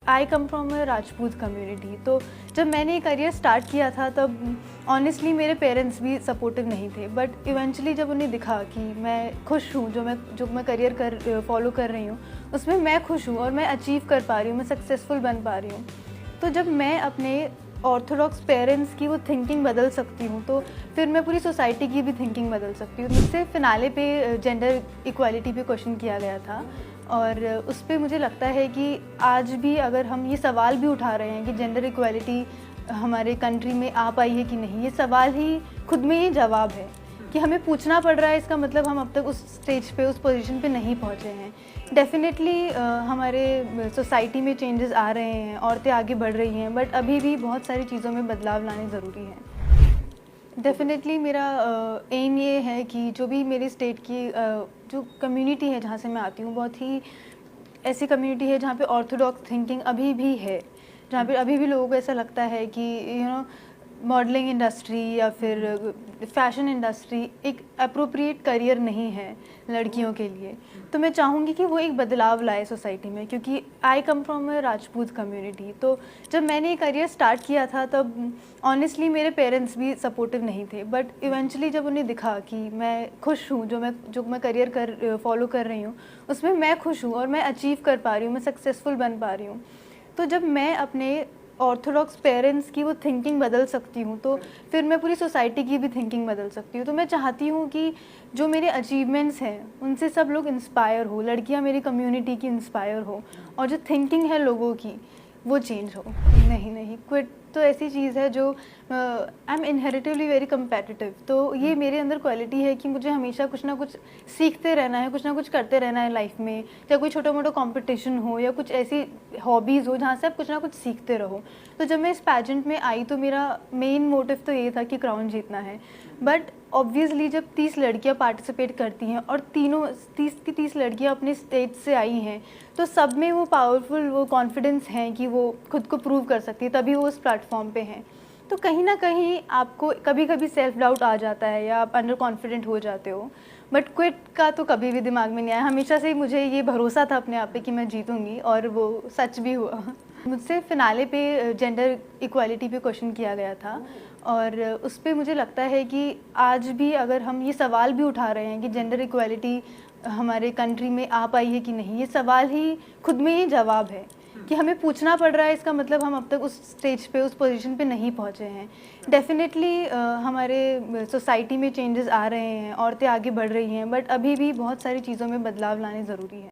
I come from a Rajput community. तो जब मैंने ये करियर स्टार्ट किया था तब ऑनेस्टली मेरे पेरेंट्स भी सपोर्टिव नहीं थे, बट इवेंचुअली जब उन्हें दिखा कि मैं खुश हूँ, जो मैं करियर फॉलो कर रही हूँ उसमें मैं खुश हूँ और मैं अचीव कर पा रही हूँ, मैं सक्सेसफुल बन पा रही हूँ। तो जब मैं अपने ऑर्थोडॉक्स पेरेंट्स की वो थिंकिंग बदल सकती हूँ तो फिर मैं पूरी सोसाइटी की भी थिंकिंग बदल सकती हूँ। मुझसे फिनाले पे जेंडर इक्वालिटी पे क्वेश्चन किया गया था और उस पे मुझे लगता है कि आज भी अगर हम ये सवाल भी उठा रहे हैं कि जेंडर इक्वालिटी हमारे कंट्री में आ पाई है कि नहीं, ये सवाल ही खुद में ही जवाब है कि हमें पूछना पड़ रहा है। इसका मतलब हम अब तक उस स्टेज पे, उस पोजीशन पे नहीं पहुँचे हैं। डेफिनेटली हमारे सोसाइटी में चेंजेस आ रहे हैं, औरतें आगे बढ़ रही हैं, बट अभी भी बहुत सारी चीज़ों में बदलाव लाने ज़रूरी हैं। डेफिनेटली मेरा एम ये है कि जो भी मेरी स्टेट की जो कम्युनिटी है जहाँ से मैं आती हूँ, बहुत ही ऐसी कम्युनिटी है जहाँ पे ऑर्थोडॉक्स थिंकिंग अभी भी है, जहाँ पे अभी भी लोगों को ऐसा लगता है कि मॉडलिंग इंडस्ट्री या फिर फैशन इंडस्ट्री एक अप्रोप्रिएट करियर नहीं है लड़कियों के लिए। तो मैं चाहूँगी कि वो एक बदलाव लाए सोसाइटी में, क्योंकि I come from a Rajput community. तो जब मैंने ये करियर स्टार्ट किया था तब ऑनेस्टली मेरे पेरेंट्स भी सपोर्टिव नहीं थे, बट इवेंचुअली जब उन्हें दिखा कि मैं खुश हूँ, जो मैं करियर फॉलो कर रही हूँ उसमें मैं खुश हूँ और मैं अचीव कर पा रही हूँ, मैं सक्सेसफुल बन पा रही हूँ। तो जब मैं अपने ऑर्थोडॉक्स पेरेंट्स की वो थिंकिंग बदल सकती हूँ तो फिर मैं पूरी सोसाइटी की भी थिंकिंग बदल सकती हूँ। तो मैं चाहती हूँ कि जो मेरे अचीवमेंट्स हैं उनसे सब लोग इंस्पायर हो, लड़कियाँ मेरी कम्युनिटी की इंस्पायर हो और जो थिंकिंग है लोगों की वो चेंज हो। नहीं, क्विट तो ऐसी चीज़ है जो आई एम इनहेरिटिवली वेरी कम्पेटिटिव। तो ये मेरे अंदर क्वालिटी है कि मुझे हमेशा कुछ ना कुछ सीखते रहना है, कुछ ना कुछ करते रहना है लाइफ में। या कोई छोटा मोटा कंपटीशन हो या कुछ ऐसी हॉबीज़ हो जहाँ से आप कुछ ना कुछ सीखते रहो। तो जब मैं इस पैजेंट में आई तो मेरा मेन मोटिव तो ये था कि क्राउन जीतना है। बट ऑब्वियसली जब 30 लड़कियाँ पार्टिसिपेट करती हैं और तीनों 30 की 30 लड़कियाँ अपने स्टेट से आई हैं, तो सब में वो पावरफुल वो कॉन्फिडेंस हैं कि वो खुद को प्रूव कर सकती है, तभी वो उस प्लेटफॉर्म पे हैं। तो कहीं ना कहीं आपको कभी कभी सेल्फ डाउट आ जाता है या आप अंडर कॉन्फिडेंट हो जाते हो, बट क्विट का तो कभी भी दिमाग में नहीं आया। हमेशा से मुझे ये भरोसा था अपने आप पे कि मैं जीतूंगी और वो सच भी हुआ। मुझसे फिनाले पे जेंडर इक्वालिटी पे क्वेश्चन किया गया था और उस पे मुझे लगता है कि आज भी अगर हम ये सवाल भी उठा रहे हैं कि जेंडर इक्वालिटी हमारे कंट्री में आ पाई है कि नहीं, ये सवाल ही खुद में ही जवाब है कि हमें पूछना पड़ रहा है। इसका मतलब हम अब तक उस स्टेज पे, उस पोजीशन पे नहीं पहुँचे हैं। डेफिनेटली हमारे सोसाइटी में चेंजेस आ रहे हैं, औरतें आगे बढ़ रही हैं, बट अभी भी बहुत सारी चीज़ों में बदलाव लाने ज़रूरी है।